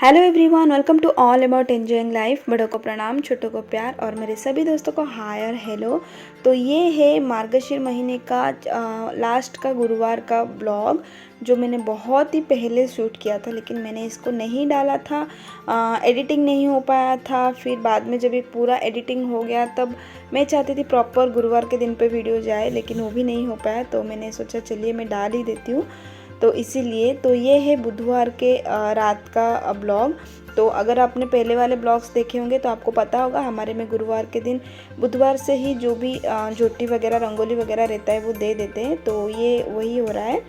Hello everyone, welcome to all about enjoying life. बड़ों को प्रणाम, छोटों को प्यार और मेरे सभी दोस्तों को हाय और हेलो। तो ये है मार्गशीर महीने का लास्ट का गुरुवार का ब्लॉग जो मैंने बहुत ही पहले शूट किया था, लेकिन मैंने इसको नहीं डाला था। एडिटिंग नहीं हो पाया था। फिर बाद में जब ये पूरा एडिटिंग हो गया तब मैं चाहती थी प्रॉपर गुरुवार के दिन पे वीडियो जाए, लेकिन वो भी नहीं हो पाया। तो मैंने सोचा चलिए मैं डाल ही देती हूँ। तो इसीलिए तो ये है बुधवार के रात का ब्लॉग। तो अगर आपने पहले वाले ब्लॉग्स देखे होंगे तो आपको पता होगा हमारे में गुरुवार के दिन बुधवार से ही जो भी झोटी वगैरह रंगोली वगैरह रहता है वो दे देते हैं। तो ये वही हो रहा है।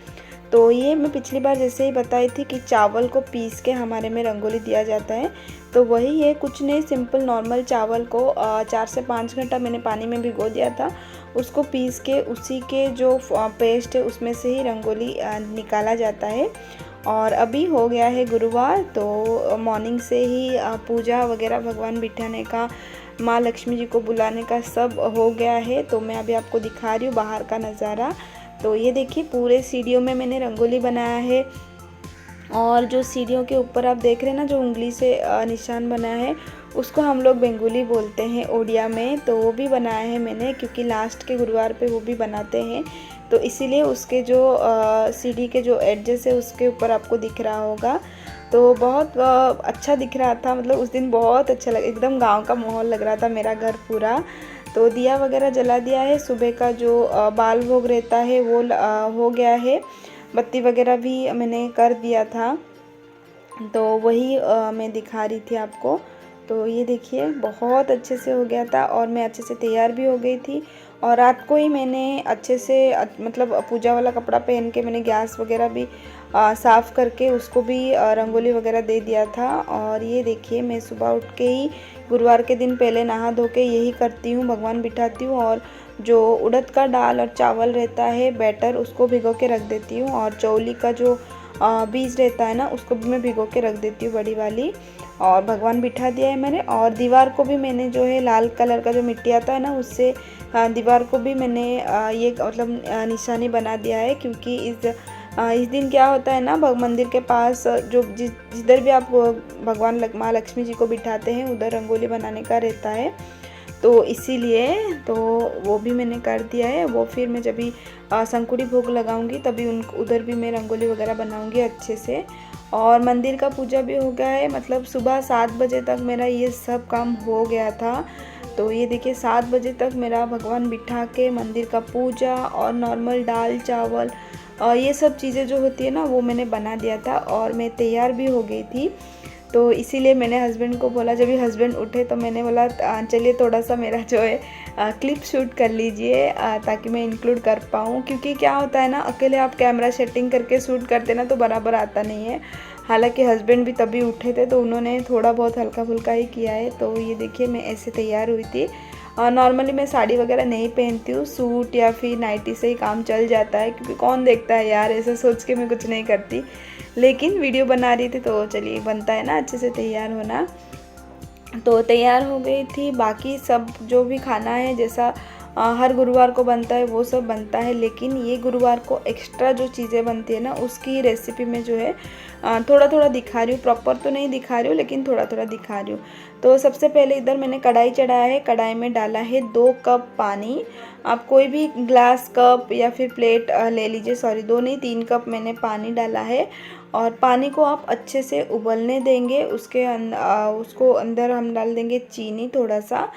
तो ये मैं पिछली बार जैसे ही बताई थी कि चावल को पीस के हमारे में रंगोली दिया जाता है, तो वही है। कुछ नहीं, सिंपल नॉर्मल चावल को 4 से 5 घंटा मैंने पानी में भिगो दिया था। उसको पीस के उसी के जो पेस्ट है उसमें से ही रंगोली निकाला जाता है। और अभी हो गया है गुरुवार, तो मॉर्निंग से ही पूजा वगैरह भगवान बिठाने का, माँ लक्ष्मी जी को बुलाने का सब हो गया है। तो मैं अभी आपको दिखा रही हूँ बाहर का नज़ारा। तो ये देखिए पूरे सीढ़ियों में मैंने रंगोली बनाया है। और जो सीढ़ियों के ऊपर आप देख रहे हैं ना, जो उंगली से निशान बना है उसको हम लोग बेंगोली बोलते हैं ओडिया में। तो वो भी बनाया है मैंने, क्योंकि लास्ट के गुरुवार पे वो भी बनाते हैं। तो इसीलिए उसके जो सीढ़ी के जो एडजेस है उसके ऊपर आपको दिख रहा होगा। तो बहुत अच्छा दिख रहा था, मतलब उस दिन बहुत अच्छा लगा, एकदम गांव का माहौल लग रहा था मेरा घर पूरा। तो दिया वगैरह जला दिया है। सुबह का जो बाल भोग रहता है वो हो गया है। बत्ती वगैरह भी मैंने कर दिया था। तो वही मैं दिखा रही थी आपको। तो ये देखिए बहुत अच्छे से हो गया था और मैं अच्छे से तैयार भी हो गई थी। और रात को ही मैंने अच्छे से मतलब पूजा वाला कपड़ा पहन के मैंने गैस वगैरह भी साफ़ करके उसको भी रंगोली वगैरह दे दिया था। और ये देखिए मैं सुबह उठ के ही गुरुवार के दिन पहले नहा धो के यही करती हूँ, भगवान बिठाती हूँ। और जो उड़द का दाल और चावल रहता है बैटर, उसको भिगो के रख देती हूँ। और चौली का जो बीज रहता है ना, उसको भी मैं भिगो के रख देती हूँ, बड़ी वाली। और भगवान बिठा दिया है मैंने। और दीवार को भी मैंने जो है लाल कलर का जो मिट्टी आता है ना, उससे दीवार को भी मैंने ये मतलब निशानी बना दिया है। क्योंकि इस दिन क्या होता है ना, मंदिर के पास जो जिधर भी आप भगवान माँ लक्ष्मी जी को बिठाते हैं उधर रंगोली बनाने का रहता है। तो इसीलिए तो वो भी मैंने कर दिया है। वो फिर मैं जब भी शंकुड़ी भोग लगाऊंगी तभी उधर भी मैं रंगोली वगैरह बनाऊंगी अच्छे से। और मंदिर का पूजा भी हो गया है, मतलब सुबह 7 बजे तक मेरा ये सब काम हो गया था। तो ये देखिए 7 बजे तक मेरा भगवान बिठा के मंदिर का पूजा और नॉर्मल दाल चावल और ये सब चीज़ें जो होती है ना वो मैंने बना दिया था। और मैं तैयार भी हो गई थी। तो इसीलिए मैंने हस्बैंड को बोला, जब भी हस्बैंड उठे तो मैंने बोला चलिए थोड़ा सा मेरा जो है क्लिप शूट कर लीजिए ताकि मैं इंक्लूड कर पाऊँ। क्योंकि क्या होता है ना, अकेले आप कैमरा सेटिंग करके शूट करते ना तो बराबर आता नहीं है। हालांकि हस्बैंड भी तभी उठे थे तो उन्होंने थोड़ा बहुत हल्का फुल्का ही किया है। तो ये देखिए मैं ऐसे तैयार हुई थी। नॉर्मली मैं साड़ी वगैरह नहीं पहनती हूँ, सूट या फिर नाइटी से ही काम चल जाता है। क्योंकि कौन देखता है यार, ऐसा सोच के मैं कुछ नहीं करती। लेकिन वीडियो बना रही थी तो चलिए बनता है ना अच्छे से तैयार होना। तो तैयार हो गई थी। बाकी सब जो भी खाना है जैसा हर गुरुवार को बनता है वो सब बनता है, लेकिन ये गुरुवार को एक्स्ट्रा जो चीज़ें बनती है ना उसकी रेसिपी में जो है थोड़ा थोड़ा दिखा रही हूँ। प्रॉपर तो नहीं दिखा रही हूँ लेकिन थोड़ा थोड़ा दिखा रही हूँ। तो सबसे पहले इधर मैंने कढ़ाई चढ़ाया है। कढ़ाई में डाला है 2 कप पानी। आप कोई भी ग्लास, कप या फिर प्लेट ले लीजिए। सॉरी 2 नहीं 3 कप मैंने पानी डाला है। और पानी को आप अच्छे से उबलने देंगे। उसको अंदर हम डाल देंगे चीनी थोड़ा सा,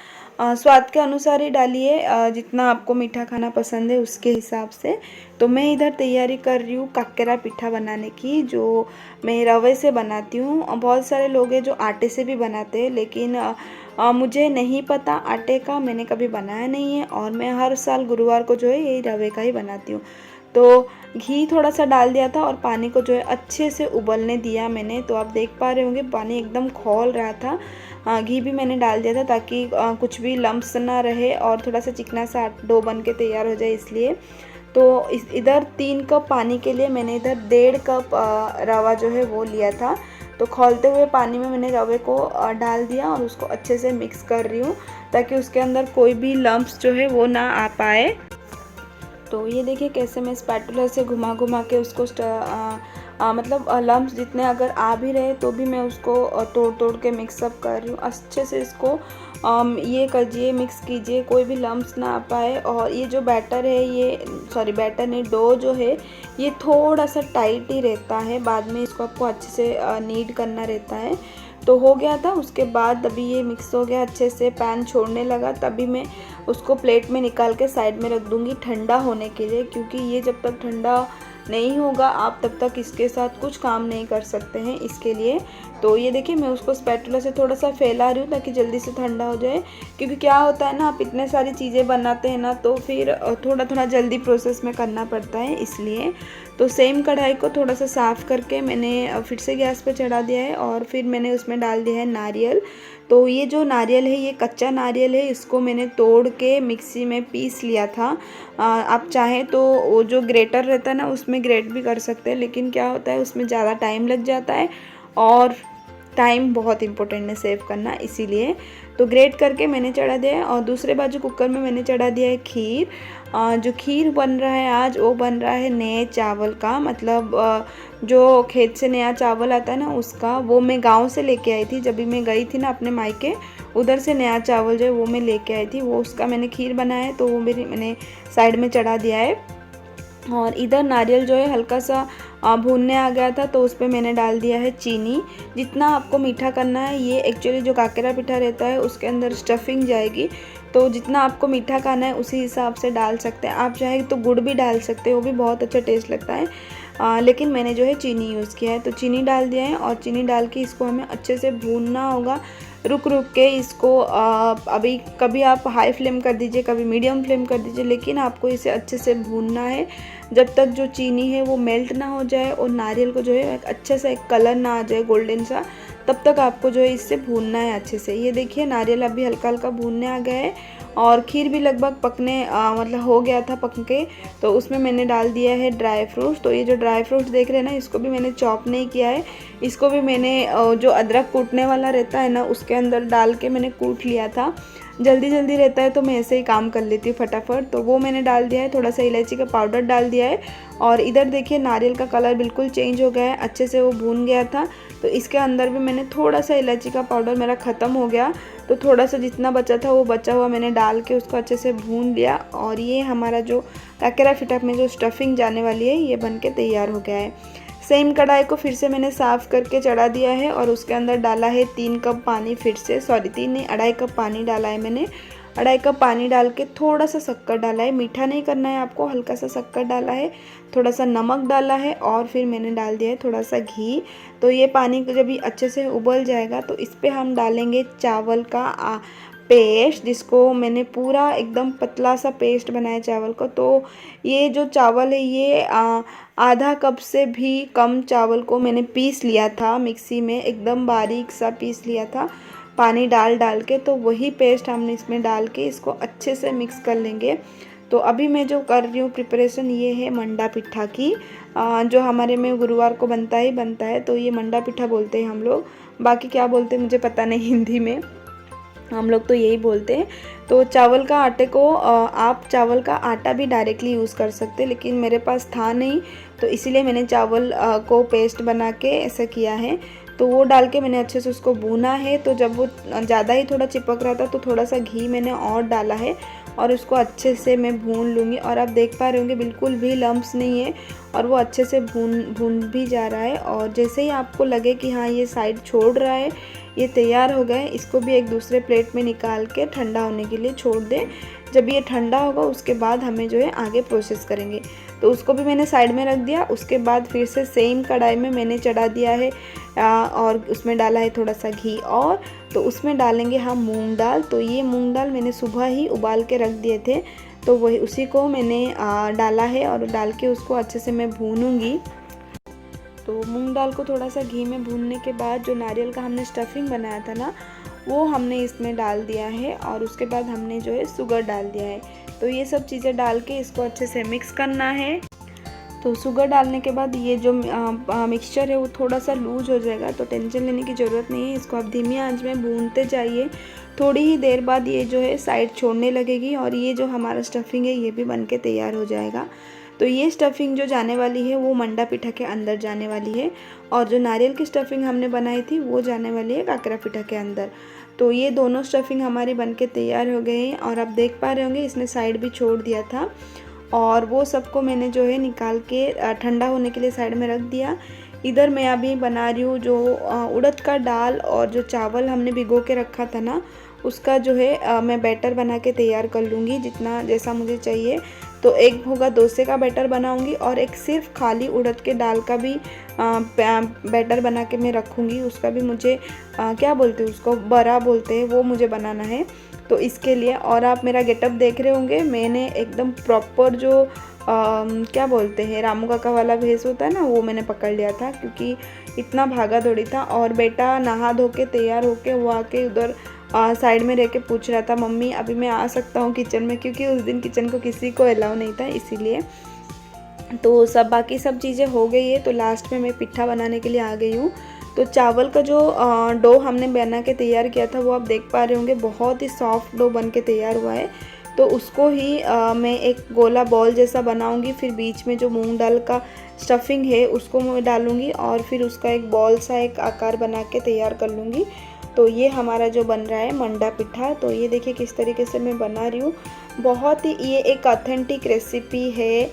स्वाद के अनुसार ही डालिए, जितना आपको मीठा खाना पसंद है उसके हिसाब से। तो मैं इधर तैयारी कर रही हूँ काकेरा पिठा बनाने की, जो मैं रवे से बनाती हूँ। बहुत सारे लोग हैं जो आटे से भी बनाते हैं, लेकिन मुझे नहीं पता आटे का, मैंने कभी बनाया नहीं है। और मैं हर साल गुरुवार को जो है यही रवे का ही बनाती हूँ। तो घी थोड़ा सा डाल दिया था और पानी को जो है अच्छे से उबलने दिया मैंने। तो आप देख पा रहे होंगे पानी एकदम खौल रहा था। घी भी मैंने डाल दिया था ताकि कुछ भी लम्प्स ना रहे और थोड़ा सा चिकना सा डो बन के तैयार हो जाए, इसलिए। तो इधर 3 कप पानी के लिए मैंने इधर 1.5 कप रवा जो है वो लिया था। तो खौलते हुए पानी में मैंने रवे को डाल दिया और उसको अच्छे से मिक्स कर रही हूँ ताकि उसके अंदर कोई भी लम्प्स जो है वो ना आ पाए। तो ये देखिए कैसे मैं स्पैटुला से घुमा घुमा के उसको मतलब लम्स जितने अगर आ भी रहे तो भी मैं उसको तोड़ तोड़ के मिक्सअप कर रही हूँ। अच्छे से इसको ये कीजिए, मिक्स कीजिए, कोई भी लम्स ना आ पाए। और ये जो बैटर है, ये सॉरी बैटर नहीं, डो जो है ये थोड़ा सा टाइट ही रहता है, बाद में इसको आपको अच्छे से नीड करना रहता है। तो हो गया था, उसके बाद अभी ये मिक्स हो गया अच्छे से, पैन छोड़ने लगा, तभी मैं उसको प्लेट में निकाल के साइड में रख दूँगी ठंडा होने के लिए, क्योंकि ये जब तक ठंडा नहीं होगा आप तब तक इसके साथ कुछ काम नहीं कर सकते हैं इसके लिए। तो ये देखिए मैं उसको स्पैटुला से थोड़ा सा फैला रही हूँ ताकि जल्दी से ठंडा हो जाए, क्योंकि क्या होता है ना, आप इतने सारी चीज़ें बनाते हैं ना तो फिर थोड़ा थोड़ा जल्दी प्रोसेस में करना पड़ता है इसलिए। तो सेम कढ़ाई को थोड़ा सा साफ़ करके मैंने फिर से गैस पे चढ़ा दिया है और फिर मैंने उसमें डाल दिया है नारियल। तो ये जो नारियल है ये कच्चा नारियल है, इसको मैंने तोड़ के मिक्सी में पीस लिया था। आप चाहें तो वो जो ग्रेटर रहता है ना उसमें ग्रेट भी कर सकते हैं, लेकिन क्या होता है उसमें ज़्यादा टाइम लग जाता है और टाइम बहुत इंपॉर्टेंट है सेव करना, इसीलिए तो ग्रेट करके मैंने चढ़ा दिया है। और दूसरे बाजू कुकर में मैंने चढ़ा दिया है खीर। जो खीर बन रहा है आज वो बन रहा है नए चावल का, मतलब जो खेत से नया चावल आता है ना उसका, वो मैं गांव से लेके आई थी जब भी मैं गई थी ना अपने मायके, उधर से नया चावल जो है वो मैं लेके आई थी, वो उसका मैंने खीर बनाया है, तो वो मैंने साइड में चढ़ा दिया है। और इधर नारियल जो है हल्का सा भूनने आ गया था, तो उस पर मैंने डाल दिया है चीनी। जितना आपको मीठा करना है, ये एक्चुअली जो काकेरा पिठा रहता है उसके अंदर स्टफिंग जाएगी, तो जितना आपको मीठा खाना है उसी हिसाब से डाल सकते हैं। आप चाहे तो गुड़ भी डाल सकते हैं, वो भी बहुत अच्छा टेस्ट लगता है। लेकिन मैंने जो है चीनी यूज़ किया है, तो चीनी डाल दिया है और चीनी डाल के इसको हमें अच्छे से भूनना होगा, रुक रुक के इसको। अभी कभी आप हाई फ्लेम कर दीजिए, कभी मीडियम फ्लेम कर दीजिए, लेकिन आपको इसे अच्छे से भूनना है जब तक जो चीनी है वो मेल्ट ना हो जाए और नारियल को जो है अच्छा सा एक कलर ना आ जाए गोल्डन सा, तब तक आपको जो है इससे भूनना है अच्छे से। ये देखिए नारियल अभी हल्का हल्का भूनने आ गया है और खीर भी लगभग पकने मतलब हो गया था पक के। तो उसमें मैंने डाल दिया है ड्राई फ्रूट्स। तो ये जो ड्राई फ्रूट्स देख रहे हैं ना, इसको भी मैंने चॉप नहीं किया है, इसको भी मैंने जो अदरक कूटने वाला रहता है ना उसके अंदर डाल के मैंने कूट लिया था। जल्दी जल्दी रहता है तो मैं ऐसे ही काम कर लेती हूँ फटाफट, तो वो मैंने डाल दिया है। थोड़ा सा इलायची का पाउडर डाल दिया है और इधर देखिए नारियल का कलर बिल्कुल चेंज हो गया है, अच्छे से वो भून गया था। तो इसके अंदर भी मैंने थोड़ा सा इलायची का पाउडर, मेरा ख़त्म हो गया तो थोड़ा सा जितना बचा था वो बचा हुआ मैंने डाल के उसको अच्छे से भून लिया। और ये हमारा जो काकेरा पिठा में जो स्टफिंग जाने वाली है ये बन के तैयार हो गया है। सेम कढ़ाई को फिर से मैंने साफ़ करके चढ़ा दिया है और उसके अंदर डाला है 3 कप पानी, फिर से सॉरी 3 नहीं 2.5 कप पानी डाला है मैंने। 2.5 कप पानी डाल के थोड़ा सा शक्कर डाला है, मीठा नहीं करना है आपको, हल्का सा शक्कर डाला है, थोड़ा सा नमक डाला है और फिर मैंने डाल दिया है थोड़ा सा घी। तो ये पानी जब भी अच्छे से उबल जाएगा तो इस पर हम डालेंगे चावल का पेस्ट, जिसको मैंने पूरा एकदम पतला सा पेस्ट बनाया चावल का। तो ये जो चावल है ये आधा कप से भी कम चावल को मैंने पीस लिया था मिक्सी में, एकदम बारीक सा पीस लिया था पानी डाल डाल के। तो वही पेस्ट हमने इसमें डाल के इसको अच्छे से मिक्स कर लेंगे। तो अभी मैं जो कर रही हूँ प्रिपरेशन ये है मंडा पिठा की, जो हमारे में गुरुवार को बनता ही बनता है। तो ये मंडा पिठा बोलते हैं हम लोग, बाकी क्या बोलते हैं मुझे पता नहीं, हिंदी में हम लोग तो यही बोलते हैं। तो चावल का आटे को आप चावल का आटा भी डायरेक्टली यूज़ कर सकते हैं, लेकिन मेरे पास था नहीं तो इसीलिए मैंने चावल को पेस्ट बना के ऐसा किया है। तो वो डाल के मैंने अच्छे से उसको भूना है। तो जब वो ज़्यादा ही थोड़ा चिपक रहा था तो थोड़ा सा घी मैंने और डाला है और उसको अच्छे से मैं भून लूँगी। और आप देख पा रहे होंगे बिल्कुल भी लम्प्स नहीं है और वो अच्छे से भून भी जा रहा है। और जैसे ही आपको लगे कि हाँ ये साइड छोड़ रहा है, ये तैयार हो गए, इसको भी एक दूसरे प्लेट में निकाल के ठंडा होने के लिए छोड़ दें। जब ये ठंडा होगा उसके बाद हमें जो है आगे प्रोसेस करेंगे। तो उसको भी मैंने साइड में रख दिया। उसके बाद फिर से सेम कढ़ाई में मैंने चढ़ा दिया है और उसमें डाला है थोड़ा सा घी, और तो उसमें डालेंगे हम मूंग दाल। तो ये मूंग दाल मैंने सुबह ही उबाल के रख दिए थे, तो वही उसी को मैंने डाला है और डाल के उसको अच्छे से मैं भूनूंगी। तो मूंग दाल को थोड़ा सा घी में भूनने के बाद जो नारियल का हमने स्टफिंग बनाया था ना वो हमने इसमें डाल दिया है और उसके बाद हमने जो है शुगर डाल दिया है। तो ये सब चीज़ें डाल के इसको अच्छे से मिक्स करना है। तो शुगर डालने के बाद ये जो मिक्सचर है वो थोड़ा सा लूज हो जाएगा, तो टेंशन लेने की ज़रूरत नहीं है। इसको आप धीमी आंच में भूनते जाइए, थोड़ी ही देर बाद ये जो है साइड छोड़ने लगेगी और ये जो हमारा स्टफिंग है ये भी बन के तैयार हो जाएगा। तो ये स्टफिंग जो जाने वाली है वो मंडा पिठा के अंदर जाने वाली है, और जो नारियल की स्टफिंग हमने बनाई थी वो जाने वाली है काकरा पिठा के अंदर। तो ये दोनों स्टफिंग हमारी बनके तैयार हो गई हैं, और आप देख पा रहे होंगे इसने साइड भी छोड़ दिया था, और वो सबको मैंने जो है निकाल के ठंडा होने के लिए साइड में रख दिया। इधर मैं अभी बना रही हूँ जो उड़द का दाल और जो चावल हमने भिगो के रखा था ना, उसका जो है मैं बैटर बना के तैयार कर लूँगी जितना जैसा मुझे चाहिए। तो एक होगा डोसे का बैटर बनाऊँगी, और एक सिर्फ खाली उड़द के दाल का भी बैटर बना के मैं रखूँगी। उसका भी मुझे क्या बोलते हैं उसको, बड़ा बोलते हैं, वो मुझे बनाना है। तो इसके लिए, और आप मेरा गेटअप देख रहे होंगे, मैंने एकदम प्रॉपर जो क्या बोलते हैं रामू काका वाला भेस होता है ना, वो मैंने पकड़ लिया था, क्योंकि इतना भागा दौड़ी था। और बेटा नहा धो के तैयार होके वो आके उधर साइड में रह के पूछ रहा था, मम्मी अभी मैं आ सकता हूँ किचन में, क्योंकि उस दिन किचन को किसी को अलाउ नहीं था इसीलिए। तो सब बाकी सब चीज़ें हो गई है, तो लास्ट में मैं पिट्ठा बनाने के लिए आ गई हूँ। तो चावल का जो डो हमने बना के तैयार किया था वो आप देख पा रहे होंगे, बहुत ही सॉफ्ट डो बन के तैयार हुआ है। तो उसको ही मैं एक गोला बॉल जैसा बनाऊंगी, फिर बीच में जो मूंग दाल का स्टफिंग है उसको मैं डालूंगी, और फिर उसका एक बॉल सा एक आकार बना के तैयार कर लूँगी। तो ये हमारा जो बन रहा है मंडा पिठा। तो ये देखिए किस तरीके से मैं बना रही हूँ। बहुत ही ये एक ऑथेंटिक रेसिपी है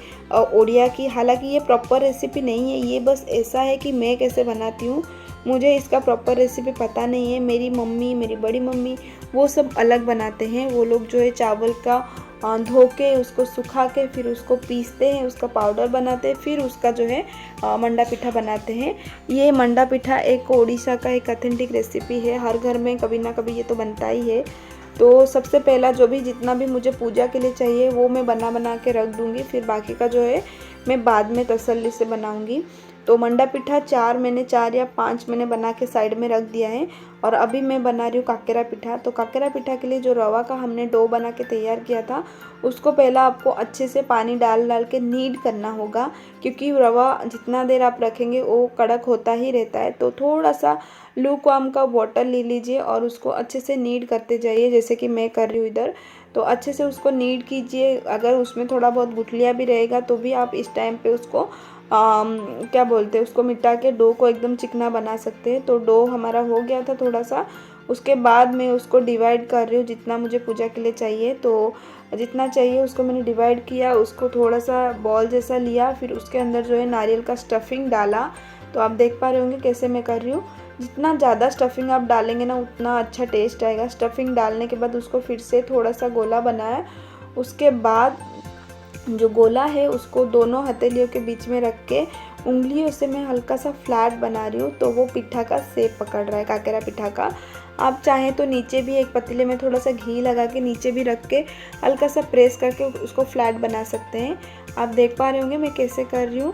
ओडिया की। हालांकि ये प्रॉपर रेसिपी नहीं है, ये बस ऐसा है कि मैं कैसे बनाती हूँ, मुझे इसका प्रॉपर रेसिपी पता नहीं है। मेरी मम्मी, मेरी बड़ी मम्मी, वो सब अलग बनाते हैं। वो लोग जो है चावल का धो के उसको सुखा के फिर उसको पीसते हैं, उसका पाउडर बनाते हैं, फिर उसका जो है मंडा पिठा बनाते हैं। ये मंडा पिठा एक उड़ीसा का एक ऑथेंटिक रेसिपी है, हर घर में कभी ना कभी ये तो बनता ही है। तो सबसे पहला जो भी जितना भी मुझे पूजा के लिए चाहिए वो मैं बना के रख दूँगी, फिर बाकी का जो है मैं बाद में तसल्ली से बनाऊँगी। तो मंडा पिठा 4 या 5 मैंने बना के साइड में रख दिया है, और अभी मैं बना रही हूँ काकेरा पिठा। तो काकेरा पिठा के लिए जो रवा का हमने डो बना के तैयार किया था, उसको पहला आपको अच्छे से पानी डाल के नीड करना होगा, क्योंकि रवा जितना देर आप रखेंगे वो कड़क होता ही रहता है। तो थोड़ा सा लूकवार्म का वाटर ले लीजिए और उसको अच्छे से नीड करते जाइए, जैसे कि मैं कर रही हूँ इधर। तो अच्छे से उसको नीड कीजिए। अगर उसमें थोड़ा बहुत गुठलियाँ भी रहेगा तो भी आप इस टाइम पे उसको क्या बोलते हैं उसको मिटा के डो को एकदम चिकना बना सकते हैं। तो डो हमारा हो गया था थोड़ा सा। उसके बाद मैं उसको डिवाइड कर रही हूँ जितना मुझे पूजा के लिए चाहिए। तो जितना चाहिए उसको मैंने डिवाइड किया, उसको थोड़ा सा बॉल जैसा लिया, फिर उसके अंदर जो है नारियल का स्टफिंग डाला। तो आप देख पा रहे होंगे कैसे मैं कर रही हूँ। जितना ज़्यादा स्टफिंग आप डालेंगे ना उतना अच्छा टेस्ट आएगा। स्टफिंग डालने के बाद उसको फिर से थोड़ा सा गोला बनाया। उसके बाद जो गोला है उसको दोनों हथेलियों के बीच में रख के उंगलियों से मैं हल्का सा फ्लैट बना रही हूँ। तो वो पिठा का शेप पकड़ रहा है, काकेरा पिठा का। आप चाहें तो नीचे भी एक पतीले में थोड़ा सा घी लगा के नीचे भी रख के हल्का सा प्रेस करके उसको फ्लैट बना सकते हैं। आप देख पा रहे होंगे मैं कैसे कर रही हूँ।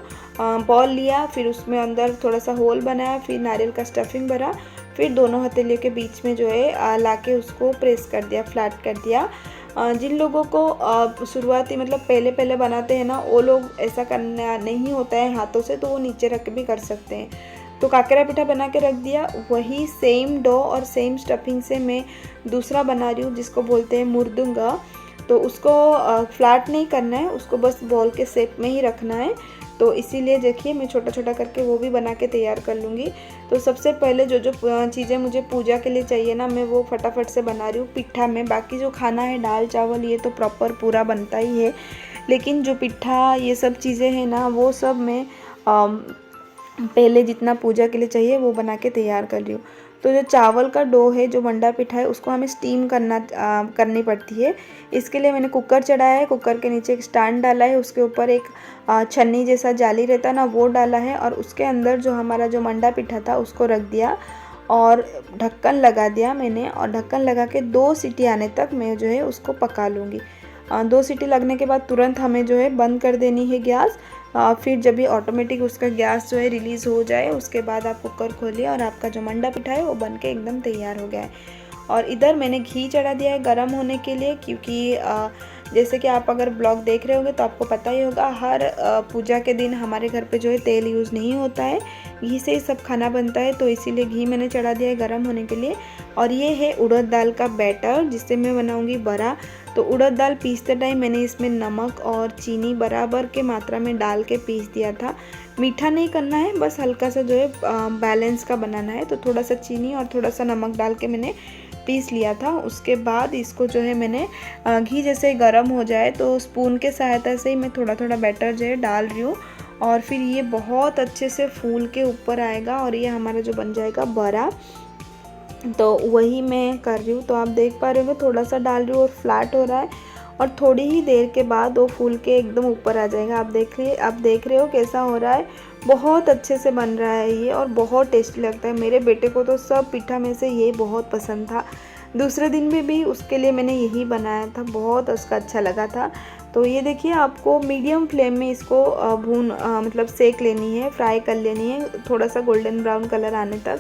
बॉल लिया, फिर उसमें अंदर थोड़ा सा होल बनाया, फिर नारियल का स्टफिंग भरा, फिर दोनों हथेलियों के बीच में जो है लाके उसको प्रेस कर दिया, फ्लैट कर दिया। जिन लोगों को शुरुआती मतलब पहले पहले बनाते हैं ना, वो लोग ऐसा करना नहीं होता है हाथों से, तो वो नीचे रख के भी कर सकते हैं। तो काकेरा पिठा बना के रख दिया। वही सेम डो और सेम स्टफिंग से मैं दूसरा बना रही हूँ जिसको बोलते हैं मुर्दुंगा। तो उसको फ्लैट नहीं करना है, उसको बस बॉल के शेप में ही रखना है। तो इसीलिए देखिए मैं छोटा छोटा करके वो भी बना के तैयार कर लूँगी। तो सबसे पहले जो जो चीज़ें मुझे पूजा के लिए चाहिए ना, मैं वो फटाफट से बना रही हूँ पिट्ठा में। बाकी जो खाना है दाल चावल ये तो प्रॉपर पूरा बनता ही है, लेकिन जो पिट्ठा ये सब चीज़ें हैं ना वो सब मैं पहले जितना पूजा के लिए चाहिए वो बना के तैयार कर रही हूँ। तो जो चावल का डो है, जो मंडा पिठा है, उसको हमें स्टीम करनी पड़ती है। इसके लिए मैंने कुकर चढ़ाया है, कुकर के नीचे एक स्टैंड डाला है, उसके ऊपर एक छन्नी जैसा जाली रहता है ना वो डाला है, और उसके अंदर जो हमारा जो मंडा पिठा था उसको रख दिया और ढक्कन लगा दिया मैंने। और ढक्कन लगा के 2 सीटी आने तक मैं जो है उसको पका लूँगी। 2 सीटी लगने के बाद तुरंत हमें जो है बंद कर देनी है गैस। फिर जब भी ऑटोमेटिक उसका गैस जो है रिलीज़ हो जाए उसके बाद आप कुकर खोलिए और आपका जो मंडा पिठा है वो बन के एकदम तैयार हो गया है। और इधर मैंने घी चढ़ा दिया है गर्म होने के लिए, क्योंकि जैसे कि आप अगर ब्लॉग देख रहे होंगे तो आपको पता ही होगा, हर पूजा के दिन हमारे घर पे जो है तेल यूज़ नहीं होता है, घी से ही सब खाना बनता है। तो इसीलिए घी मैंने चढ़ा दिया है गर्म होने के लिए। और ये है उड़द दाल का बैटर जिससे मैं बनाऊंगी बड़ा। तो उड़द दाल पीसते टाइम मैंने इसमें नमक और चीनी बराबर के मात्रा में डाल के पीस दिया था। मीठा नहीं करना है, बस हल्का सा जो है बैलेंस का बनाना है। तो थोड़ा सा चीनी और थोड़ा सा नमक डाल के मैंने पीस लिया था। उसके बाद इसको जो है मैंने घी जैसे गर्म हो जाए तो स्पून के सहायता से ही मैं थोड़ा थोड़ा बैटर जो है डाल रही हूँ, और फिर ये बहुत अच्छे से फूल के ऊपर आएगा और ये हमारा जो बन जाएगा बड़ा। तो वही मैं कर रही हूँ। तो आप देख पा रहे होंगे थोड़ा सा डाल रही हूँ और फ्लैट हो रहा है, और थोड़ी ही देर के बाद वो फूल के एकदम ऊपर आ जाएगा। आप देख रहे हो कैसा हो रहा है। बहुत अच्छे से बन रहा है ये और बहुत टेस्टी लगता है। मेरे बेटे को तो सब पिठा में से ये बहुत पसंद था। दूसरे दिन में भी उसके लिए मैंने यही बनाया था, बहुत उसका अच्छा लगा था। तो ये देखिए, आपको मीडियम फ्लेम में इसको मतलब सेक लेनी है, फ्राई कर लेनी है थोड़ा सा गोल्डन ब्राउन कलर आने तक।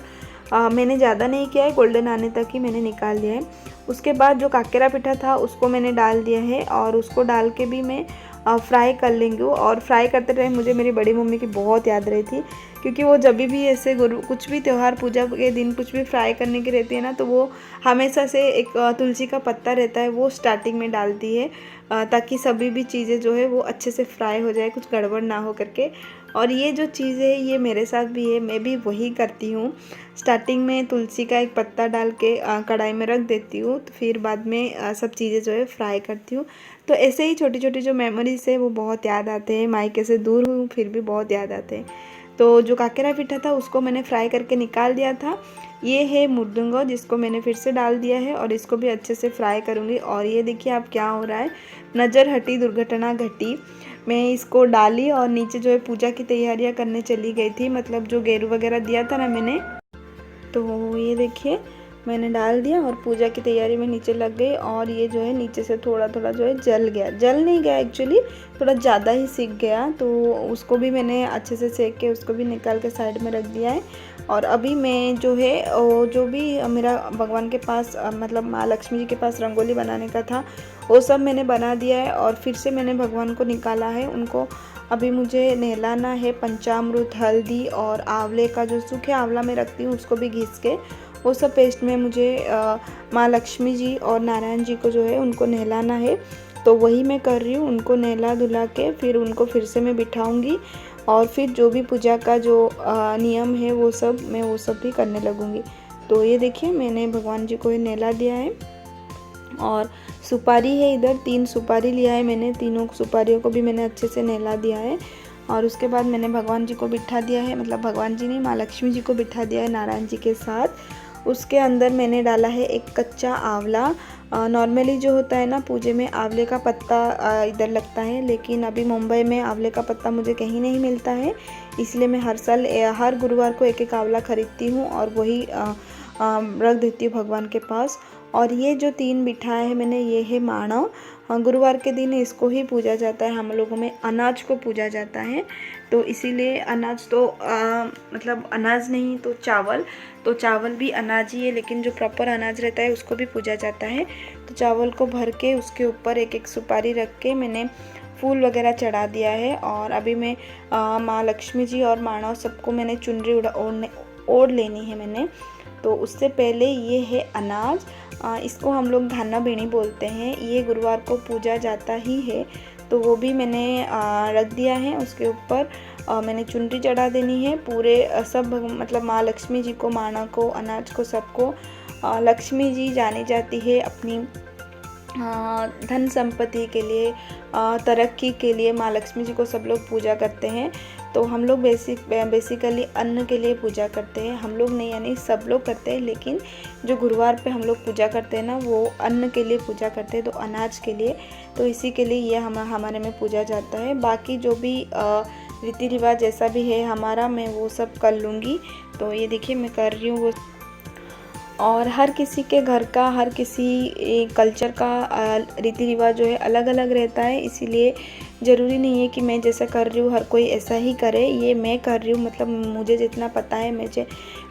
मैंने ज़्यादा नहीं किया है, गोल्डन आने तक ही मैंने निकाल लिया है। उसके बाद जो काकेरा पिठा था उसको मैंने डाल दिया है, और उसको डाल के भी मैं फ्राई कर लेंगी। और फ्राई करते टाइम मुझे मेरी बड़ी मम्मी की बहुत याद रही थी, क्योंकि वो जब भी ऐसे कुछ भी त्यौहार पूजा के दिन कुछ भी फ्राई करने की रहती है ना, तो वो हमेशा से एक तुलसी का पत्ता रहता है वो स्टार्टिंग में डालती है, ताकि सभी भी चीज़ें जो है वो अच्छे से फ्राई हो जाए, कुछ गड़बड़ ना हो करके। और ये जो चीज़ है ये मेरे साथ भी है, मैं भी वही करती हूँ। स्टार्टिंग में तुलसी का एक पत्ता डाल के कढ़ाई में रख देती हूँ, तो फिर बाद में सब चीज़ें जो है फ्राई करती हूँ। तो ऐसे ही छोटी छोटी जो मेमोरीज है वो बहुत याद आते हैं। मायके से दूर हूँ फिर भी बहुत याद आते हैं। तो जो काकेरा पिठा था उसको मैंने फ्राई करके निकाल दिया था। ये है मुर्दुंगो जिसको मैंने फिर से डाल दिया है, और इसको भी अच्छे से फ्राई करूँगी। और ये देखिए आप क्या हो रहा है, नज़र हटी दुर्घटना घटी। मैं इसको डाली और नीचे जो है पूजा की तैयारियां करने चली गई थी, मतलब जो गेरू वगैरह दिया था ना मैंने, तो ये देखिए मैंने डाल दिया और पूजा की तैयारी में नीचे लग गई। और ये जो है नीचे से थोड़ा थोड़ा जो है जल गया, जल नहीं गया एक्चुअली, थोड़ा ज़्यादा ही सिक गया। तो उसको भी मैंने अच्छे से सेक के उसको भी निकाल के साइड में रख दिया है। और अभी मैं जो है जो भी मेरा भगवान के पास मतलब माँ लक्ष्मी जी के पास रंगोली बनाने का था वो सब मैंने बना दिया है, और फिर से मैंने भगवान को निकाला है। उनको अभी मुझे नहलाना है। पंचामृत, हल्दी और आंवले का जो सूखे आंवला मैं रखती हूँ उसको भी घिस के वो सब पेस्ट में मुझे माँ लक्ष्मी जी और नारायण जी को जो है उनको नहलाना है। तो वही मैं कर रही हूँ, उनको नहला धुला के फिर उनको फिर से मैं बिठाऊंगी, और फिर जो भी पूजा का जो नियम है वो सब भी करने लगूंगी। तो ये देखिए मैंने भगवान जी को नहला दिया है, और सुपारी है इधर 3 सुपारी लिया है मैंने, तीनों सुपारियों को भी मैंने अच्छे से नहला दिया है। और उसके बाद मैंने भगवान जी को बिठा दिया है, मतलब भगवान जी नहीं, माँ लक्ष्मी जी को बिठा दिया है नारायण जी के साथ। उसके अंदर मैंने डाला है एक कच्चा आंवला। नॉर्मली जो होता है ना पूजे में आंवले का पत्ता इधर लगता है, लेकिन अभी मुंबई में आंवले का पत्ता मुझे कहीं नहीं मिलता है, इसलिए मैं हर साल हर गुरुवार को एक एक आंवला खरीदती हूँ और वही रख देती हूँ भगवान के पास। और ये जो 3 बिठाए हैं मैंने, ये है माणव। गुरुवार के दिन इसको ही पूजा जाता है, हम लोगों में अनाज को पूजा जाता है, तो इसीलिए अनाज तो मतलब अनाज नहीं तो चावल, तो चावल भी अनाज ही है, लेकिन जो प्रॉपर अनाज रहता है उसको भी पूजा जाता है। तो चावल को भर के उसके ऊपर एक एक सुपारी रख के मैंने फूल वगैरह चढ़ा दिया है। और अभी मैं माँ लक्ष्मी जी और मानव सबको मैंने चुनरी ओढ़ लेनी है मैंने। तो उससे पहले ये है अनाज, इसको हम लोग धाना बेणी बोलते हैं, ये गुरुवार को पूजा जाता ही है, तो वो भी मैंने रख दिया है। उसके ऊपर मैंने चुनरी चढ़ा देनी है पूरे सब मतलब माँ लक्ष्मी जी को, माणा को, अनाज को, सबको। लक्ष्मी जी जानी जाती है अपनी धन संपत्ति के लिए, तरक्की के लिए माँ लक्ष्मी जी को सब लोग पूजा करते हैं। तो हम लोग बेसिकली अन्न के लिए पूजा करते हैं, हम लोग नहीं यानी सब लोग करते हैं, लेकिन जो गुरुवार पे हम लोग पूजा करते हैं ना वो अन्न के लिए पूजा करते हैं, तो अनाज के लिए, तो इसी के लिए ये हमारे में पूजा जाता है। बाकी जो भी रीति रिवाज जैसा भी है हमारा, मैं वो सब कर लूँगी। तो ये देखिए मैं कर रही हूँ वो। और हर किसी के घर का, हर किसी कल्चर का रीति रिवाज जो है अलग अलग रहता है, इसीलिए ज़रूरी नहीं है कि मैं जैसा कर रही हूँ हर कोई ऐसा ही करे। ये मैं कर रही हूँ, मतलब मुझे जितना पता है,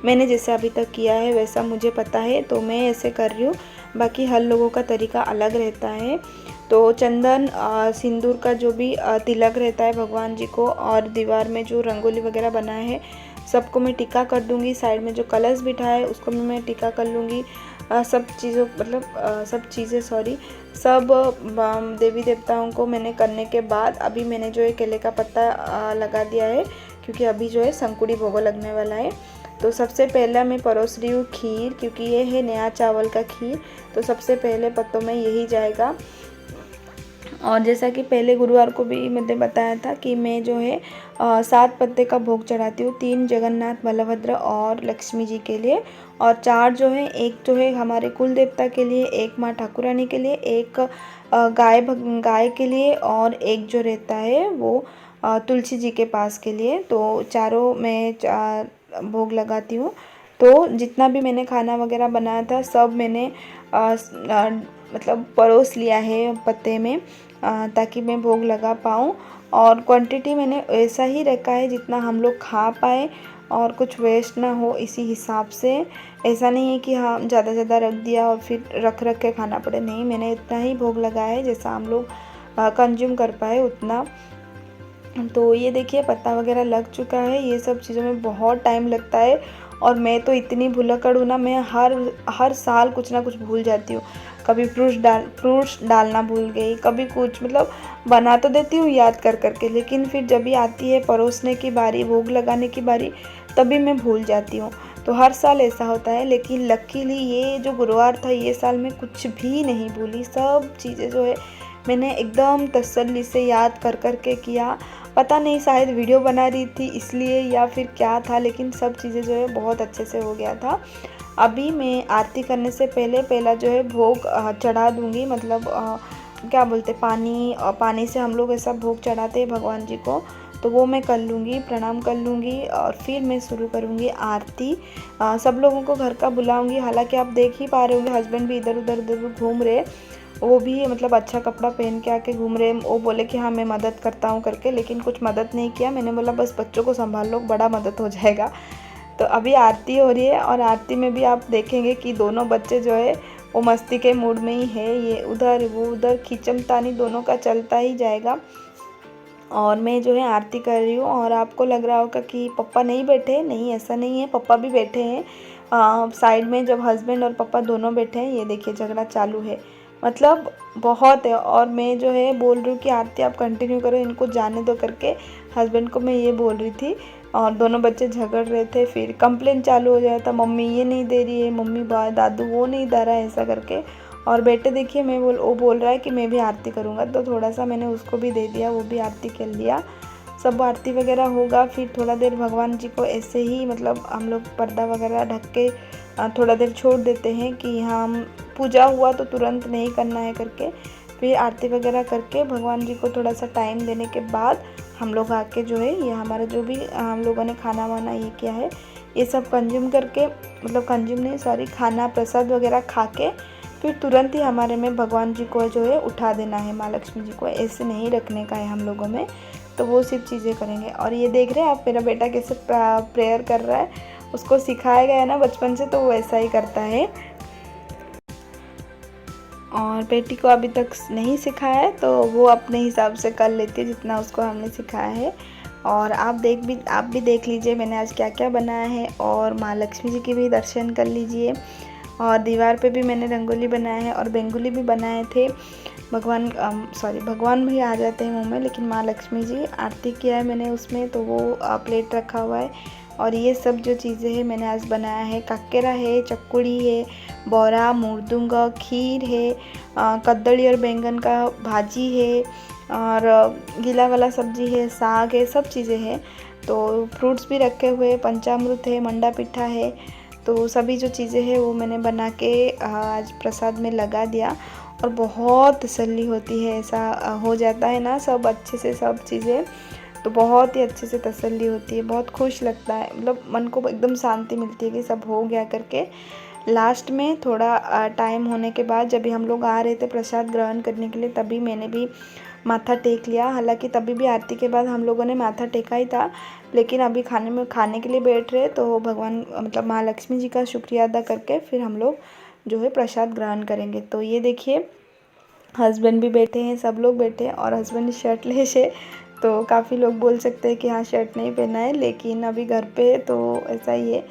मैंने जैसे अभी तक किया है वैसा मुझे पता है, तो मैं ऐसे कर रही हूँ। बाकी हर लोगों का तरीका अलग रहता है। तो चंदन सिंदूर का जो भी तिलक रहता है भगवान जी को, और दीवार में जो रंगोली वगैरह बनाया है सबको मैं टिक्का कर दूंगी। साइड में जो कलश बिठा है उसको भी मैं टिक्का कर लूँगी। सब चीज़ों मतलब सब चीज़ें सब देवी देवताओं को मैंने करने के बाद अभी मैंने जो है केले का पत्ता लगा दिया है, क्योंकि अभी जो है संकुड़ी भोग लगने वाला है। तो सबसे पहला मैं परोस रही हूँ खीर, क्योंकि ये है नया चावल का खीर, तो सबसे पहले पत्तों में यही जाएगा। और जैसा कि पहले गुरुवार को भी मैंने बताया था कि मैं जो है 7 पत्ते का भोग चढ़ाती हूँ, 3 जगन्नाथ बलभद्र और लक्ष्मी जी के लिए, और 4 जो है, एक जो है हमारे कुल देवता के लिए, एक माँ ठाकुरानी के लिए, एक गाय के लिए, और एक जो रहता है वो तुलसी जी के पास के लिए। तो चारों मैं भोग लगाती हूँ। तो जितना भी मैंने खाना वगैरह बनाया था सब मैंने मतलब परोस लिया है पत्ते में, ताकि मैं भोग लगा पाऊँ। और क्वांटिटी मैंने ऐसा ही रखा है जितना हम लोग खा पाए और कुछ वेस्ट ना हो, इसी हिसाब से। ऐसा नहीं है कि हाँ ज़्यादा ज़्यादा रख दिया और फिर रख के खाना पड़े, नहीं, मैंने इतना ही भोग लगाया है जैसा हम लोग कंज्यूम कर पाए उतना। तो ये देखिए पत्ता वगैरह लग चुका है। ये सब चीज़ों में बहुत टाइम लगता है, और मैं तो इतनी भुलक्कड़ हूँ ना, मैं हर साल कुछ ना कुछ भूल जाती हूँ। कभी फ्रूट्स डालना भूल गई, कभी कुछ, मतलब बना तो देती हूँ याद कर के, लेकिन फिर जब भी आती है परोसने की बारी, भोग लगाने की बारी, तभी मैं भूल जाती हूँ। तो हर साल ऐसा होता है, लेकिन लकीली ये जो गुरुवार था ये साल मैं कुछ भी नहीं भूली। सब चीज़ें जो है मैंने एकदम तसल्ली से याद कर के किया। पता नहीं शायद वीडियो बना रही थी इसलिए या फिर क्या था, लेकिन सब चीज़ें जो है बहुत अच्छे से हो गया था। अभी मैं आरती करने से पहला जो है भोग चढ़ा दूँगी, मतलब क्या बोलते, पानी से हम लोग ऐसा भोग चढ़ाते हैं भगवान जी को, तो वो मैं कर लूँगी, प्रणाम कर लूँगी, और फिर मैं शुरू करूँगी आरती। सब लोगों को घर का बुलाऊँगी। हालांकि आप देख ही पा रहे होंगे हस्बैंड भी इधर उधर घूम रहे, वो भी मतलब अच्छा कपड़ा पहन के आके घूम रहे। वो बोले कि हाँ मैं मदद करता हूँ करके, लेकिन कुछ मदद नहीं किया। मैंने बोला बस बच्चों को संभाल लो, बड़ा मदद हो जाएगा। तो अभी आरती हो रही है, और आरती में भी आप देखेंगे कि दोनों बच्चे जो है वो मस्ती के मूड में ही है, ये उधर वो उधर, खींचमतानी दोनों का चलता ही जाएगा। और मैं जो है आरती कर रही हूँ, और आपको लग रहा होगा कि पापा नहीं बैठे, नहीं ऐसा नहीं है, पापा भी बैठे हैं साइड में। जब हस्बैंड और पापा दोनों बैठे हैं, ये देखिए झगड़ा चालू है, मतलब बहुत है। और मैं जो है बोल रही हूँ कि आरती आप कंटिन्यू करो, इनको जाने दो करके, हस्बैंड को मैं ये बोल रही थी। और दोनों बच्चे झगड़ रहे थे, फिर कंप्लेन चालू हो जाता, मम्मी ये नहीं दे रही है, मम्मी दादू वो नहीं दे रहा है, ऐसा करके। और बेटे देखिए वो बोल रहा है कि मैं भी आरती करूँगा, तो थोड़ा सा मैंने उसको भी दे दिया, वो भी आरती कर लिया। सब आरती वगैरह होगा, फिर थोड़ा देर भगवान जी को ऐसे ही, मतलब हम लोग पर्दा वगैरह ढक के थोड़ा देर छोड़ देते हैं कि हाँ पूजा हुआ तो तुरंत नहीं करना है करके। फिर आरती वगैरह करके भगवान जी को थोड़ा सा टाइम देने के बाद हम लोग आके जो है ये हमारा जो भी हम लोगों ने खाना वाना ये किया है, ये सब कंज्यूम करके, मतलब कंज्यूम नहीं सॉरी, खाना प्रसाद वगैरह खा के फिर तुरंत ही हमारे में भगवान जी को जो है उठा देना है, माँ लक्ष्मी जी को ऐसे नहीं रखने का है हम लोगों में। तो वो सिर्फ चीज़ें करेंगे। और ये देख रहे हैं आप मेरा बेटा कैसे प्रेयर कर रहा है, उसको सिखाया गया है ना बचपन से, तो वो ऐसा ही करता है। और बेटी को अभी तक नहीं सिखाया है, तो वो अपने हिसाब से कर लेती है जितना उसको हमने सिखाया है। और आप भी देख लीजिए मैंने आज क्या क्या बनाया है, और माँ लक्ष्मी जी के भी दर्शन कर लीजिए। और दीवार पे भी मैंने रंगोली बनाया है और बेंगुली भी बनाए थे। भगवान भी आ जाते हैं मुँह में, लेकिन माँ लक्ष्मी जी आरती किया है मैंने उसमें, तो वो प्लेट रखा हुआ है। और ये सब जो चीज़ें हैं मैंने आज बनाया है, काकेरा है, चक्कुड़ी है, बोरा मुर्दुंगा, खीर है, कद्दड़ी और बैंगन का भाजी है, और गीला वाला सब्जी है, साग है, सब चीज़ें हैं। तो फ्रूट्स भी रखे हुए, पंचामृत है, मंडा पिठा है। तो सभी जो चीज़ें हैं वो मैंने बना के आज प्रसाद में लगा दिया। और बहुत तसल्ली होती है, ऐसा हो जाता है ना सब अच्छे से सब चीज़ें, तो बहुत ही अच्छे से तसल्ली होती है, बहुत खुश लगता है, मतलब मन को एकदम शांति मिलती है कि सब हो गया करके। लास्ट में थोड़ा टाइम होने के बाद जब भी हम लोग आ रहे थे प्रसाद ग्रहण करने के लिए, तभी मैंने भी माथा टेक लिया। हालांकि तभी भी आरती के बाद हम लोगों ने माथा टेका ही था, लेकिन अभी खाने के लिए बैठ रहे, तो भगवान मतलब माँ लक्ष्मी जी का शुक्रिया अदा करके फिर हम लोग जो है प्रसाद ग्रहण करेंगे। तो ये देखिए हस्बैंड भी बैठे हैं, सब लोग बैठे हैं, और हस्बैंड शर्टलेस है, तो काफ़ी लोग बोल सकते हैं कि हाँ शर्ट नहीं पहना है, लेकिन अभी घर पे तो ऐसा ही है।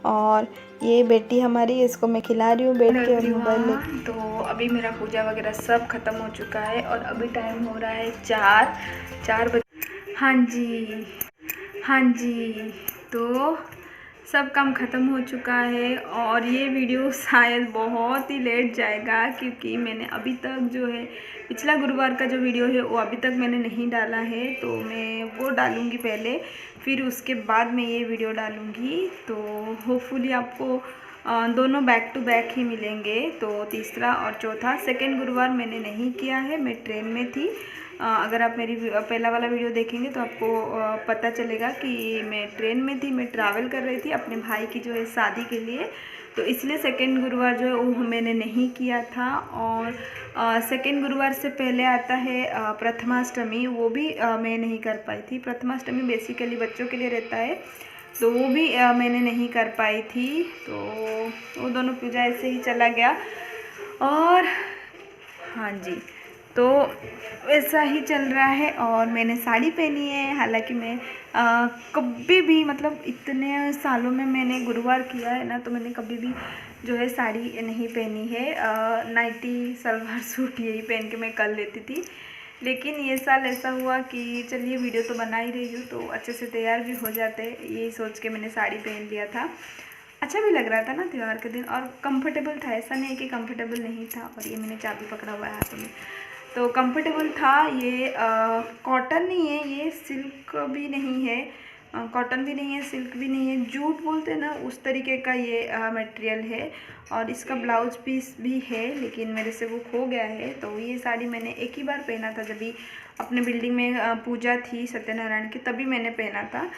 और ये बेटी हमारी, इसको मैं खिला रही हूँ बैठ के और मोबाइल। तो अभी मेरा पूजा वगैरह सब ख़त्म हो चुका है और अभी टाइम हो रहा है 4 बजे। हाँ जी, तो सब काम ख़त्म हो चुका है और ये वीडियो शायद बहुत ही लेट जाएगा क्योंकि मैंने अभी तक जो है पिछला गुरुवार का जो वीडियो है वो अभी तक मैंने नहीं डाला है। तो मैं वो डालूँगी पहले, फिर उसके बाद मैं ये वीडियो डालूँगी। तो होपफुली आपको दोनों बैक टू बैक ही मिलेंगे। तो तीसरा और चौथा, सेकंड गुरुवार मैंने नहीं किया है, मैं ट्रेन में थी। अगर आप मेरी पहला वाला वीडियो देखेंगे तो आपको पता चलेगा कि मैं ट्रेन में थी, मैं ट्रैवल कर रही थी अपने भाई की जो है शादी के लिए। तो इसलिए सेकंड गुरुवार जो है वो मैंने नहीं किया था। और सेकंड गुरुवार से पहले आता है प्रथमाष्टमी, वो भी मैं नहीं कर पाई थी। प्रथमाष्टमी बेसिकली बच्चों के लिए रहता है, तो वो भी मैंने नहीं कर पाई थी। तो वो दोनों पूजा ऐसे ही चला गया। और हाँ जी, तो वैसा ही चल रहा है। और मैंने साड़ी पहनी है, हालांकि मैं कभी भी मतलब इतने सालों में मैंने गुरुवार किया है ना, तो मैंने कभी भी जो है साड़ी नहीं पहनी है। नाइटी सलवार सूट यही पहन के मैं कर लेती थी। लेकिन ये साल ऐसा हुआ कि चलिए वीडियो तो बना ही रही हूँ तो अच्छे से तैयार भी हो जाते, ये सोच के मैंने साड़ी पहन लिया था। अच्छा भी लग रहा था ना त्यौहार के दिन, और कंफर्टेबल था, ऐसा नहीं कि कंफर्टेबल नहीं था। और ये मैंने चाबी पकड़ा हुआ है हाथों में, तो कंफर्टेबल था। ये कॉटन नहीं है, ये सिल्क भी नहीं है, कॉटन भी नहीं है, सिल्क भी नहीं है, जूट बोलते हैं ना उस तरीके का ये मटेरियल है। और इसका ब्लाउज पीस भी है, लेकिन मेरे से वो खो गया है। तो ये साड़ी मैंने एक ही बार पहना था, जब भी अपने बिल्डिंग में पूजा थी सत्यनारायण की, तभी मैंने पहना था।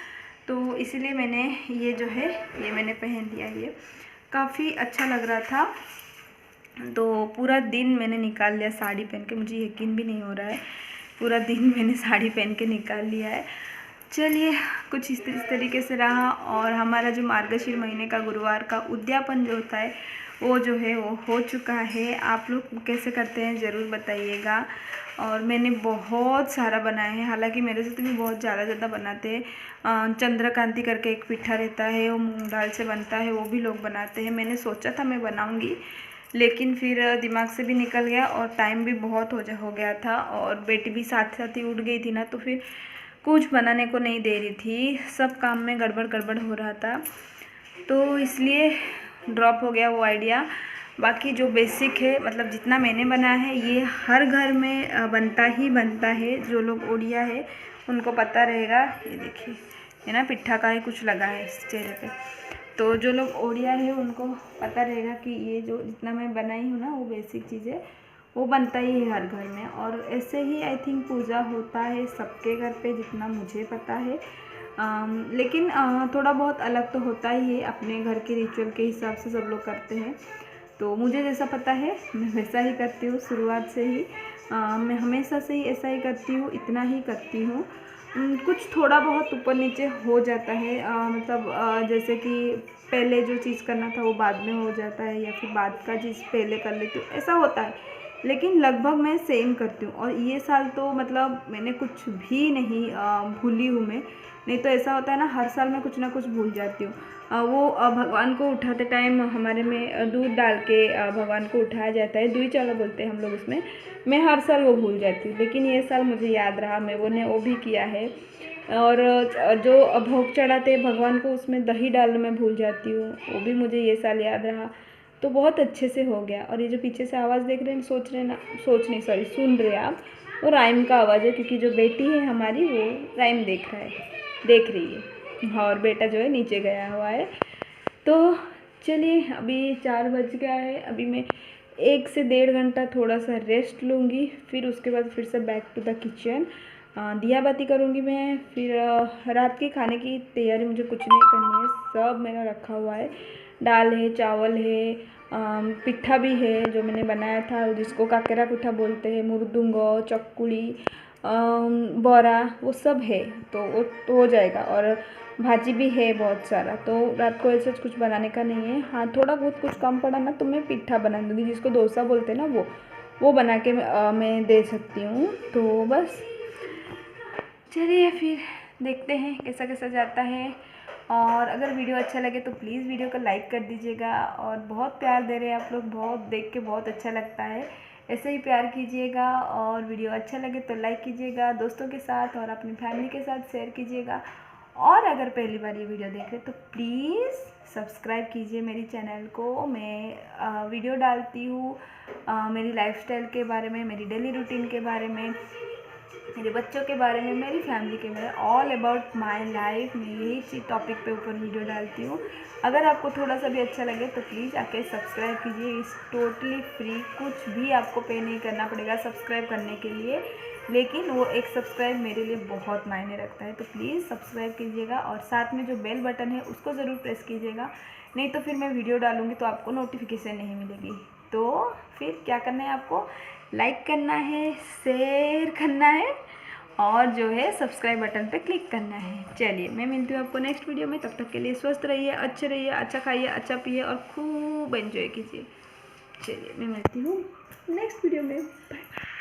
तो इसीलिए मैंने ये जो है ये मैंने पहन लिया। ये काफ़ी अच्छा लग रहा था। तो पूरा दिन मैंने निकाल लिया साड़ी पहन के, मुझे यकीन भी नहीं हो रहा है पूरा दिन मैंने साड़ी पहन के निकाल लिया है। चलिए, कुछ इस तरीके से रहा। और हमारा जो मार्गशीर महीने का गुरुवार का उद्यापन जो होता है वो जो है वो हो चुका है। आप लोग कैसे करते हैं ज़रूर बताइएगा। और मैंने बहुत सारा बनाया है, हालांकि मेरे से तो भी बहुत ज़्यादा बनाते हैं। चंद्रकांति करके एक पिठा रहता है, वो मूंग दाल से बनता है, वो भी लोग बनाते हैं। मैंने सोचा था मैं बनाऊंगी, लेकिन फिर दिमाग से भी निकल गया और टाइम भी बहुत हो गया था। और बेटी भी साथ साथ ही उठ गई थी ना, तो फिर कुछ बनाने को नहीं दे रही थी, सब काम में गड़बड़ हो रहा था, तो इसलिए ड्रॉप हो गया वो आइडिया। बाकी जो बेसिक है, मतलब जितना मैंने बनाया है, ये हर घर में बनता है। जो लोग ओडिया है उनको पता रहेगा। ये देखिए, ये ना पिट्ठा का ही कुछ लगा है इस चेहरे पे। तो जो लोग ओडिया है उनको पता रहेगा कि ये जो जितना मैं बनाई हूँ ना, वो बेसिक चीज़ें वो बनता ही है हर घर में। और ऐसे ही आई थिंक पूजा होता है सबके घर पे, जितना मुझे पता है। लेकिन थोड़ा बहुत अलग तो होता ही है, अपने घर के रिचुअल के हिसाब से सब लोग करते हैं। तो मुझे जैसा पता है मैं वैसा ही करती हूँ, शुरुआत से ही। मैं हमेशा से ही ऐसा ही करती हूँ, इतना ही करती हूँ। कुछ थोड़ा बहुत ऊपर नीचे हो जाता है, मतलब जैसे कि पहले जो चीज़ करना था वो बाद में हो जाता है, या फिर बाद का चीज़ पहले कर लेती हूँ, ऐसा होता है। लेकिन लगभग मैं सेम करती हूँ। और ये साल तो मतलब मैंने कुछ भी नहीं भूली हूँ मैं। नहीं तो ऐसा होता है ना, हर साल मैं कुछ ना कुछ भूल जाती हूँ। वो भगवान को उठाते टाइम हमारे में दूध डाल के भगवान को उठाया जाता है, दूई चावल बोलते हैं हम लोग उसमें। मैं हर साल वो भूल जाती हूँ, लेकिन ये साल मुझे याद रहा, मैं वो भी किया है। और जो भोग चढ़ाते हैं भगवान को, उसमें दही डालना मैं भूल जाती हूँ, वो भी मुझे ये साल याद रहा। तो बहुत अच्छे से हो गया। और ये जो पीछे से आवाज़ देख रहे हैं, सुन रहे हैं आप, वो राइम का आवाज़ है, क्योंकि जो बेटी है हमारी वो राइम देख रही है। और बेटा जो है नीचे गया हुआ है। तो चलिए, अभी 4 बज गया है। अभी मैं 1 से 1.5 घंटा थोड़ा सा रेस्ट लूँगी, फिर उसके बाद फिर से बैक टू द किचन। दिया बाती करूँगी मैं। फिर रात के खाने की तैयारी मुझे कुछ नहीं करनी है, सब मेरा रखा हुआ है। दाल है, चावल है, पिट्ठा भी है जो मैंने बनाया था, जिसको काकेरा पिट्ठा बोलते हैं, मुर्दुंगो, चक्कुली, बोरा, वो सब है। तो वो तो हो जाएगा। और भाजी भी है बहुत सारा। तो रात को ऐसा कुछ बनाने का नहीं है। हाँ, थोड़ा बहुत कुछ कम पड़ा ना तो मैं पिट्ठा बना दूँगी, जिसको डोसा बोलते हैं ना, वो बना के मैं दे सकती हूँ। तो बस चलिए, फिर देखते हैं कैसा कैसा जाता है। और अगर वीडियो अच्छा लगे तो प्लीज़ वीडियो को लाइक कर दीजिएगा। और बहुत प्यार दे रहे हैं आप लोग, बहुत देख के बहुत अच्छा लगता है। ऐसे ही प्यार कीजिएगा और वीडियो अच्छा लगे तो लाइक कीजिएगा, दोस्तों के साथ और अपनी फैमिली के साथ शेयर कीजिएगा। और अगर पहली बार ये वीडियो देख रहे तो प्लीज़ सब्सक्राइब कीजिए मेरी चैनल को। मैं वीडियो डालती हूँ मेरी लाइफस्टाइल के बारे में, मेरी डेली रूटीन के बारे में, मेरे बच्चों के बारे में, मेरी फैमिली के बारे में, ऑल अबाउट माय लाइफ। मैं यही चीज़ टॉपिक पे ऊपर वीडियो डालती हूँ। अगर आपको थोड़ा सा भी अच्छा लगे तो प्लीज़ आके सब्सक्राइब कीजिए। इस टोटली फ्री, कुछ भी आपको पे नहीं करना पड़ेगा सब्सक्राइब करने के लिए, लेकिन वो एक सब्सक्राइब मेरे लिए बहुत मायने रखता है। तो प्लीज़ सब्सक्राइब कीजिएगा और साथ में जो बेल बटन है उसको ज़रूर प्रेस कीजिएगा, नहीं तो फिर मैं वीडियो डालूँगी तो आपको नोटिफिकेशन नहीं मिलेगी। तो फिर क्या करना है, आपको लाइक करना है, शेयर करना है और जो है सब्सक्राइब बटन पे क्लिक करना है। चलिए मैं मिलती हूँ आपको नेक्स्ट वीडियो में। तब तक के लिए स्वस्थ रहिए, अच्छे रहिए, अच्छा खाइए, अच्छा पिए और खूब एंजॉय कीजिए। चलिए मैं मिलती हूँ नेक्स्ट वीडियो में। बाय।